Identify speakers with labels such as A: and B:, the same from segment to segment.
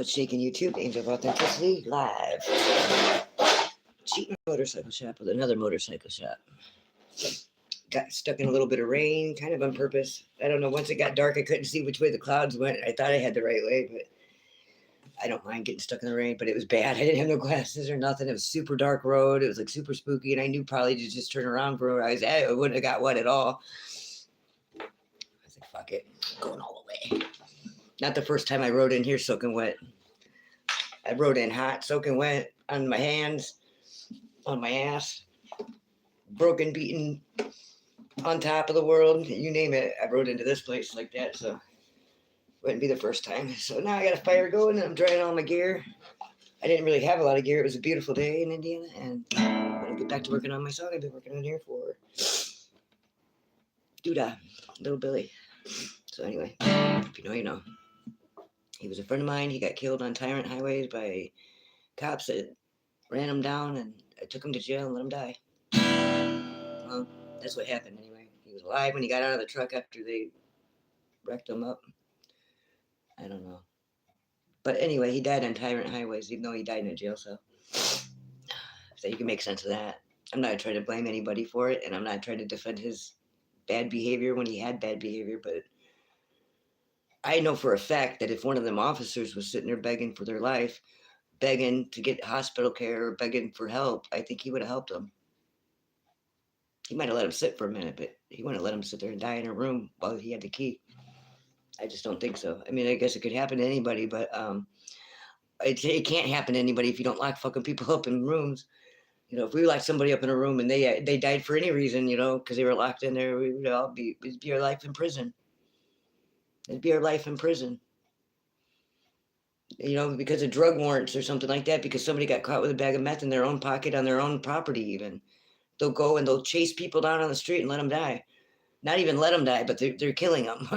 A: What's shaking YouTube? Angel of Authenticity live. Cheating motorcycle shop with another motorcycle shop. Got stuck in a little bit of rain, kind of on purpose. I don't know. Once it got dark, I couldn't see which way the clouds went. I thought I had the right way, but I don't mind getting stuck in the rain. But it was bad. I didn't have no glasses or nothing. It was super dark road. It was like super spooky, and I knew probably to just turn around for where I was at. I wouldn't have got wet at all. I was like, fuck it, going all the way. Not the first time I rode in here soaking wet. I rode in hot, soaking wet on my hands, on my ass, broken, beaten, on top of the world, you name it. I rode into this place like that, so wouldn't be the first time. So now I got a fire going and I'm drying all my gear. I didn't really have a lot of gear. It was a beautiful day in Indiana, and I'm gonna get back to working on my song. I've been working on here for Doodah, Little Billy. So anyway, if you know, you know. He was a friend of mine. He got killed on Tyranny highways by cops that ran him down, and I took him to jail and let him die. Well, that's what happened anyway. He was alive when he got out of the truck after they wrecked him up. I don't know. But anyway, he died on Tyrant highways, even though he died in a jail cell. So you can make sense of that. I'm not trying to blame anybody for it, and I'm not trying to defend his bad behavior when he had bad behavior, but I know for a fact that if one of them officers was sitting there begging for their life, begging to get hospital care, or begging for help, I think he would have helped them. He might have let him sit for a minute, but he wouldn't have let him sit there and die in a room while he had the key. I just don't think so. I mean, I guess it could happen to anybody, but it can't happen to anybody if you don't lock fucking people up in rooms. You know, if we locked somebody up in a room and they died for any reason, you know, because they were locked in there, we would all it'd be our life in prison. It'd be our life in prison. You know, because of drug warrants or something like that, because somebody got caught with a bag of meth in their own pocket on their own property even. They'll go and they'll chase people down on the street and let them die. Not even let them die, but they're killing them.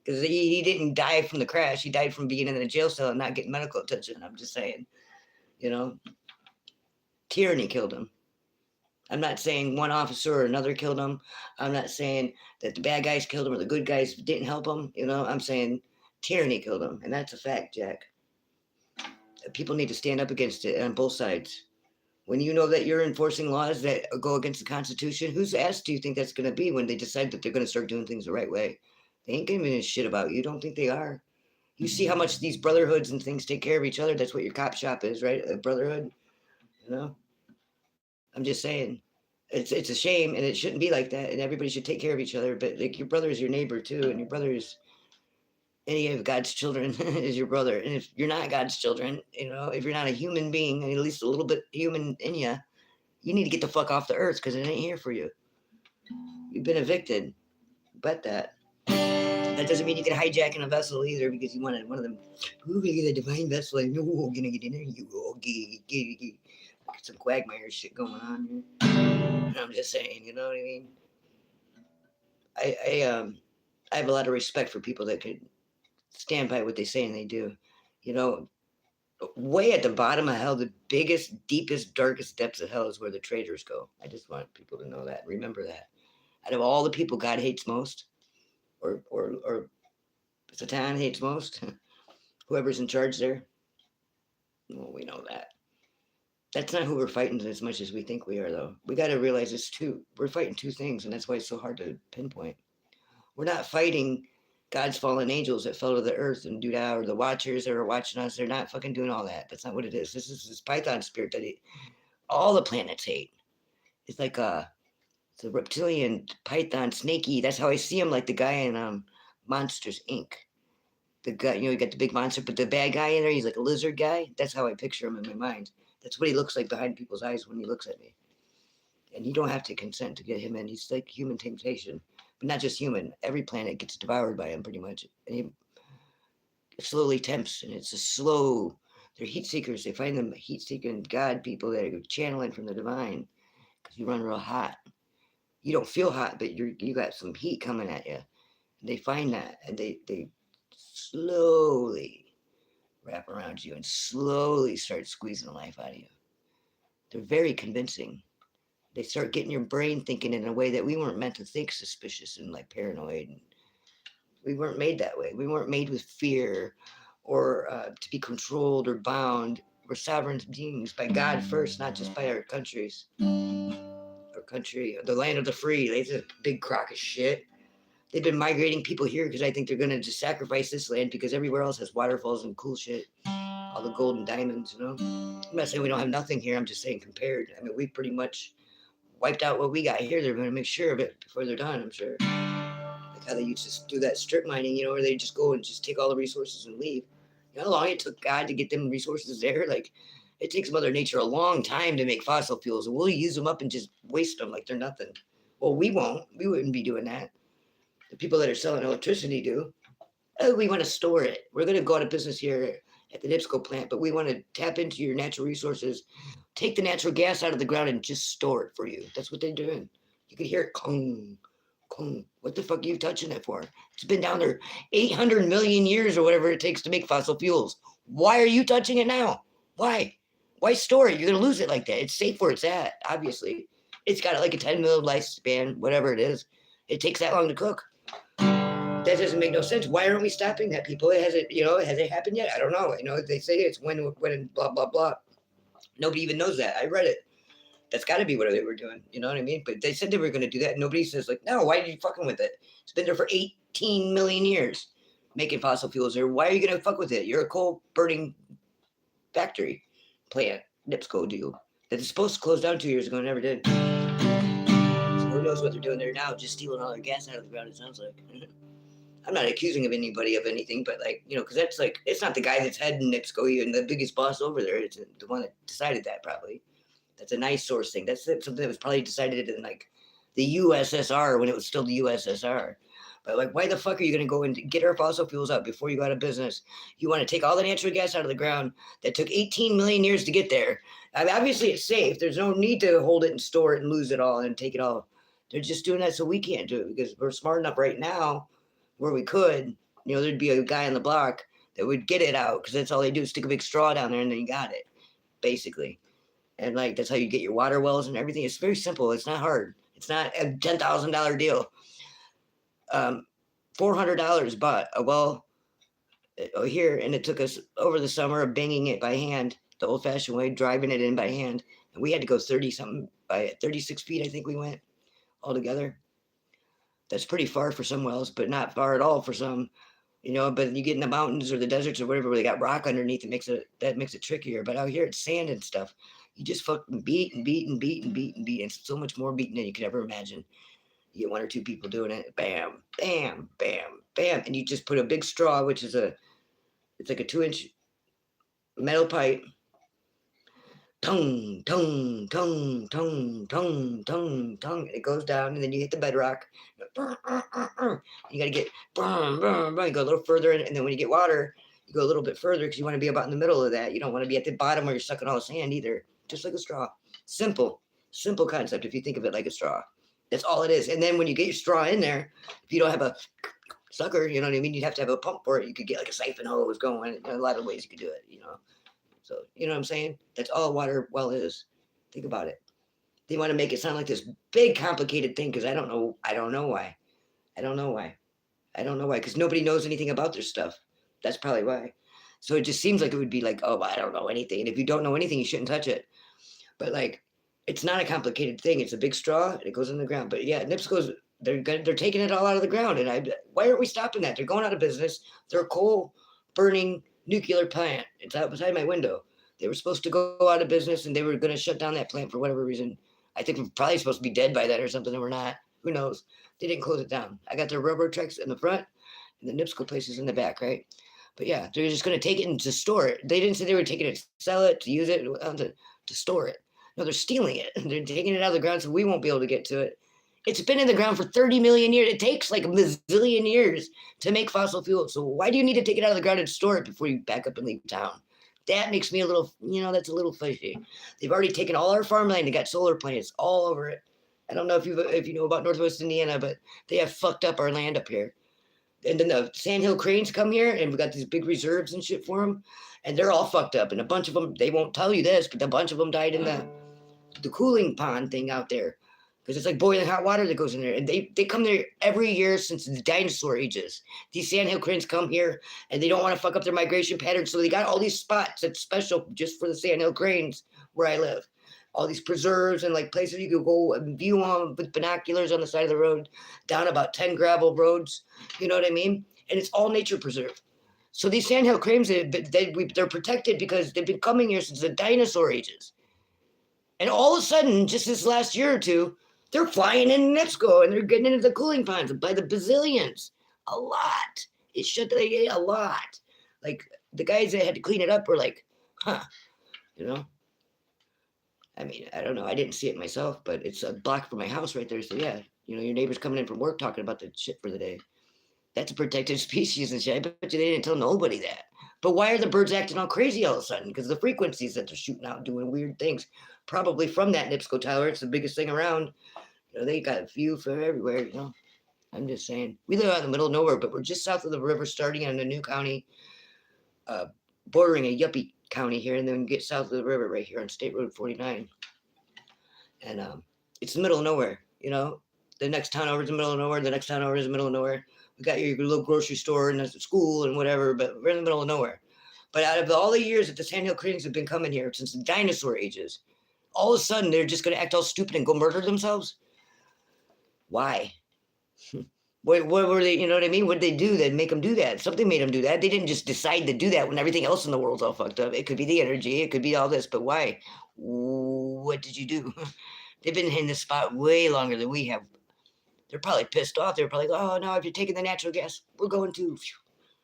A: Because he didn't die from the crash. He died from being in a jail cell and not getting medical attention. I'm just saying, you know, tyranny killed him. I'm not saying one officer or another killed him. I'm not saying that the bad guys killed him or the good guys didn't help him. You know, I'm saying tyranny killed him. And that's a fact, Jack. People need to stand up against it on both sides. When you know that you're enforcing laws that go against the Constitution, whose ass do you think that's going to be when they decide that they're going to start doing things the right way? They ain't giving a shit about you. Don't think they are. You see how much these brotherhoods and things take care of each other? That's what your cop shop is, right? A brotherhood, you know? I'm just saying. It's a shame, and it shouldn't be like that, and everybody should take care of each other, but like your brother is your neighbor too, and your brother is any of God's children is your brother. And if you're not God's children, you know, if you're not a human being, and at least a little bit human in you, you need to get the fuck off the earth because it ain't here for you. You've been evicted. Bet that. That doesn't mean you can hijack in a vessel either because you wanted one of them. Ooh, we get a divine vessel. And no, we're gonna get in there. You go, get some quagmire shit going on here. I'm just saying, you know what I mean? I have a lot of respect for people that could stand by what they say and they do. You know, way at the bottom of hell, the biggest, deepest, darkest depths of hell is where the traitors go. I just want people to know that. Remember that. Out of all the people God hates most, or Satan hates most, whoever's in charge there, well, we know that. That's not who we're fighting as much as we think we are, though. We got to realize it's two. We're fighting two things, and that's why it's so hard to pinpoint. We're not fighting God's fallen angels that fell to the earth and do that, or the watchers that are watching us. They're not fucking doing all that. That's not what it is. This is this Python spirit that all the planets hate. It's like it's a reptilian Python snaky. That's how I see him, like the guy in Monsters Inc. The guy, you know, you got the big monster, but the bad guy in there, he's like a lizard guy. That's how I picture him in my mind. That's what he looks like behind people's eyes when he looks at me. And you don't have to consent to get him in. He's like human temptation. But not just human. Every planet gets devoured by him pretty much. And he slowly tempts, and it's a slow, they're heat seekers. They find them heat seeking God people that are channeling from the divine because you run real hot. You don't feel hot, but you got some heat coming at you. And they find that, and they slowly wrap around you and slowly start squeezing the life out of you. They're very convincing. They start getting your brain thinking in a way that we weren't meant to think, suspicious and like paranoid. And we weren't made that way. We weren't made with fear or to be controlled or bound. We're sovereign beings by God first, not just by our countries. Our country, the land of the free. It's a big crock of shit. They've been migrating people here because I think they're going to just sacrifice this land because everywhere else has waterfalls and cool shit. All the gold and diamonds, you know. I'm not saying we don't have nothing here. I'm just saying compared. I mean, we pretty much wiped out what we got here. They're going to make sure of it before they're done, I'm sure. Like how they used to do that strip mining, you know, where they just go and just take all the resources and leave. You know how long it took God to get them resources there? Like, it takes Mother Nature a long time to make fossil fuels, and we'll use them up and just waste them like they're nothing. Well, we won't. We wouldn't be doing that. The people that are selling electricity do. Oh, we want to store it. We're going to go out of business here at the NIPSCO plant, but we want to tap into your natural resources, take the natural gas out of the ground and just store it for you. That's what they're doing. You can hear it, kong, kong. What the fuck are you touching it for? It's been down there 800 million years or whatever it takes to make fossil fuels. Why are you touching it now? Why? Why store it? You're going to lose it like that. It's safe where it's at, obviously. It's got like a 10 mil lifespan, whatever it is. It takes that long to cook. That doesn't make no sense. Why aren't we stopping that, people? Has it happened yet? I don't know. You know, they say it's when blah, blah, blah. Nobody even knows that. I read it. That's got to be what they were doing. You know what I mean? But they said they were going to do that. Nobody says, like, no, why are you fucking with it? It's been there for 18 million years making fossil fuels. Or why are you going to fuck with it? You're a coal burning factory plant, NIPSCO deal, that is supposed to close down 2 years ago and never did. So who knows what they're doing there now? Just stealing all their gas out of the ground, it sounds like. I'm not accusing of anybody of anything, but like, you know, because that's like, it's not the guy that's heading NIPSCO even the biggest boss over there. It's the one that decided that probably. That's a nice source thing. That's something that was probably decided in like the USSR when it was still the USSR. But like, why the fuck are you going to go and get our fossil fuels out before you go out of business? You want to take all the natural gas out of the ground that took 18 million years to get there. I mean, obviously it's safe. There's no need to hold it and store it and lose it all and take it all. They're just doing that so we can't do it because we're smart enough right now where we could, you know, there'd be a guy on the block that would get it out because that's all they do is stick a big straw down there and then you got it, basically. And like, that's how you get your water wells and everything. It's very simple. It's not hard. It's not a $10,000 deal. $400 bought a well here, and it took us over the summer of banging it by hand, the old-fashioned way, driving it in by hand. And we had to go 30-something by 36 feet, I think we went altogether. That's pretty far for some wells, but not far at all for some, you know. But you get in the mountains or the deserts or whatever where they got rock underneath, that makes it trickier. But out here it's sand and stuff. You just fucking beat and beat and beat and beat and beat. And so much more beating than you could ever imagine. You get one or two people doing it, bam, bam, bam, bam, and you just put a big straw, which is it's like a 2-inch metal pipe. Tung, tung, tung, tung, tung, tung, tung. It goes down, and then you hit the bedrock. You got to get, you go a little further, and then when you get water, you go a little bit further because you want to be about in the middle of that. You don't want to be at the bottom where you're sucking all the sand either. Just like a straw. Simple concept if you think of it like a straw. That's all it is. And then when you get your straw in there, if you don't have a sucker, you know what I mean? You'd have to have a pump for it. You could get like a siphon hose going. A lot of ways you could do it, you know. So, you know what I'm saying? That's all a water well is. Think about it. They want to make it sound like this big, complicated thing because I don't know why. Because nobody knows anything about their stuff. That's probably why. So it just seems like it would be like, oh, I don't know anything. And if you don't know anything, you shouldn't touch it. But like, it's not a complicated thing. It's a big straw and it goes in the ground. But yeah, NIPSCO's, they're taking it all out of the ground. And why aren't we stopping that? They're going out of business. They're a coal burning nuclear plant. It's out beside my window. They were supposed to go out of business and they were going to shut down that plant for whatever reason. I think we're probably supposed to be dead by then or something, and we're not. Who knows? They didn't close it down. I got the railroad tracks in the front and the NIPSCO places in the back, right? But yeah, they're just going to take it and to store it. They didn't say they were taking it to sell it, to use it, to store it. No, they're stealing it. They're taking it out of the ground so we won't be able to get to it. It's been in the ground for 30 million years. It takes like a bazillion years to make fossil fuel. So why do you need to take it out of the ground and store it before you back up and leave town? That makes me a little, that's a little fishy. They've already taken all our farmland and got solar plants all over it. I don't know if you know about Northwest Indiana, but they have fucked up our land up here. And then the sandhill cranes come here and we've got these big reserves and shit for them. And they're all fucked up. And a bunch of them, they won't tell you this, but a bunch of them died in the cooling pond thing out there. because it's like boiling hot water that goes in there. And they come there every year since the dinosaur ages. These sandhill cranes come here and they don't want to fuck up their migration pattern. So they got all these spots that's special just for the sandhill cranes where I live. All these preserves and like places you could go and view them with binoculars on the side of the road, down about 10 gravel roads. You know what I mean? And it's all nature preserve. So these sandhill cranes, they're protected because they've been coming here since the dinosaur ages. And all of a sudden, just this last year or two, they're flying in Mexico and they're getting into the cooling ponds by the bazillions. A lot. It shut a lot. Like the guys that had to clean it up were like, huh, you know? I mean, I don't know. I didn't see it myself, but it's a block from my house right there. So yeah, you know, your neighbor's coming in from work talking about the shit for the day. That's a protected species and shit. I bet you they didn't tell nobody that. But why are the birds acting all crazy all of a sudden? Because the frequencies that they're shooting out doing weird things, probably from that NIPSCO tower. It's the biggest thing around. You know, they got a view from everywhere, you know. I'm just saying. We live out in the middle of nowhere, but we're just south of the river, starting in a new county, bordering a yuppie county here, and then get south of the river right here on State Road 49. And it's the middle of nowhere, you know. The next town over is the middle of nowhere. The next town over is the middle of nowhere. We got your little grocery store and a school and whatever, but we're in the middle of nowhere. But out of all the years that the sandhill cranes have been coming here since the dinosaur ages, all of a sudden they're just going to act all stupid and go murder themselves? Why? What were they, you know what I mean? What did they do that make them do that? Something made them do that. They didn't just decide to do that when everything else in the world's all fucked up. It could be the energy. It could be all this, but why? What did you do? They've been in this spot way longer than we have. They're probably pissed off. They're probably like, oh, no, if you're taking the natural gas, we're going to.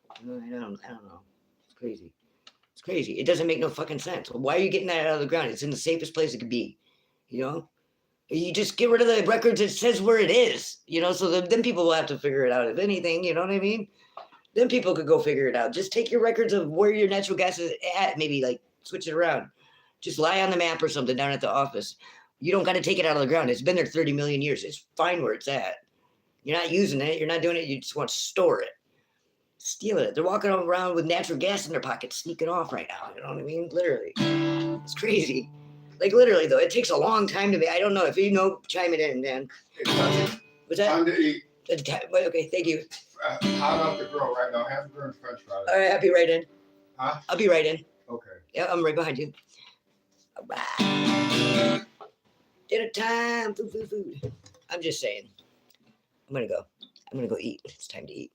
A: I don't know. It's crazy. It's crazy. It doesn't make no fucking sense. Why are you getting that out of the ground? It's in the safest place it could be, you know? You just get rid of the records. It says where it is, you know, so then people will have to figure it out, if anything, you know what I mean? Then people could go figure it out. Just take your records of where your natural gas is at, maybe like switch it around. Just lie on the map or something down at the office. You don't got to take it out of the ground. It's been there 30 million years. It's fine where it's at. You're not using it. You're not doing it. You just want to store it. Stealing it. They're walking around with natural gas in their pockets, sneaking off right now. You know what I mean? Literally. It's crazy. Like literally though, it takes a long time to make. I don't know if you know. Chime it in, Dan. Was that?
B: Time to eat.
A: Okay, thank you.
B: Hot off the grill right now. Half a burn French fries.
A: All right, I'll be right in.
B: Huh?
A: I'll be right in.
B: Okay.
A: Yeah, I'm right behind you. All right. Dinner time. Food. I'm just saying. I'm gonna go eat. It's time to eat.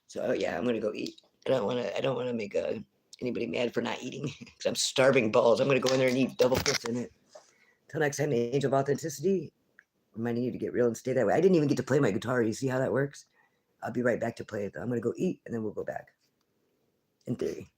A: So yeah, I'm gonna go eat. I don't wanna make anybody mad for not eating because I'm starving balls. I'm gonna go in there and eat double fists in it. Till next time, the Angel of Authenticity, reminding you to get real and stay that way. I didn't even get to play my guitar. You see how that works? I'll be right back to play it though. I'm gonna go eat and then we'll go back. In theory.